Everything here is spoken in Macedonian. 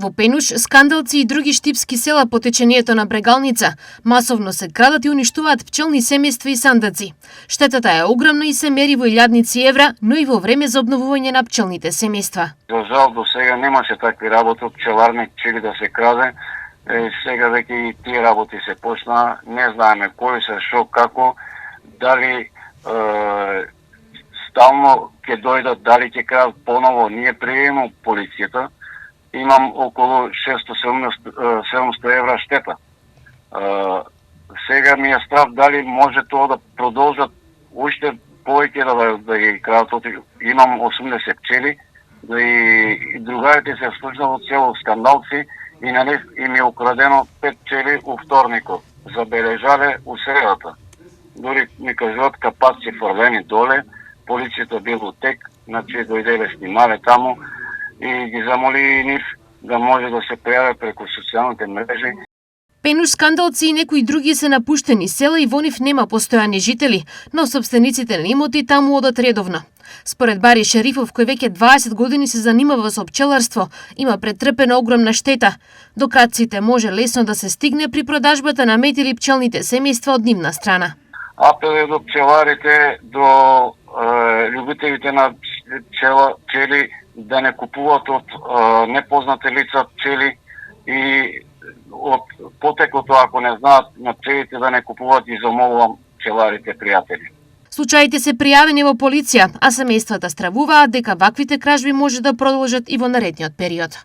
Во Пенуш, Скандалци и други штипски села по течението на Брегалница масовно се крадат и уништуваат пчелни семејства и сандаци. Штетата е огромна и се мери во илјадници евра, но и во време за обновување на пчелните семејства. За жал до сега немаше такви работи, пчеларни пчели да се краде. Сега веќе и тие работи се почна. Не знаеме кој се, шо, како, дали стално ќе дојдат, дали ќе крадат поново. Ние приемаме полицијата. Имам околу 600-700 евра штета. Сега ми е страв дали може тоа да продолжат уште повеќе да ги крадат. Имам 80 пчели, и другарите се служат од село Скандалци и на нив им е украдено 5 пчели у вторникот. Забележале у средата. Дори ми кажуват капаци фрлени доле, полицијата бил у тек, значи дојделе снимале таму и ги замоли и нив да може да се пријаве преку социјалните мрежи. Пенуш, Скандалци и некои други се напуштени села и во нив нема постојани жители, но собствениците на имоти таму одат редовно. Според Бари Шерифов, кој веќе 20 години се занимава со пчеларство, има претрпена огромна штета. До каците може лесно да се стигне при продажбата на мед или пчелните семејства од нивна страна. Апел е до пчеларите, до љубителите на пчели да не купуваат од непознати лица пчели и од потекото, ако не знаат на пчелите, да не купуваат, и замолувам пчеларите пријатели. Случаите се пријавени во полиција, а семејствата стравуваат дека ваквите кражби може да продолжат и во наредниот период.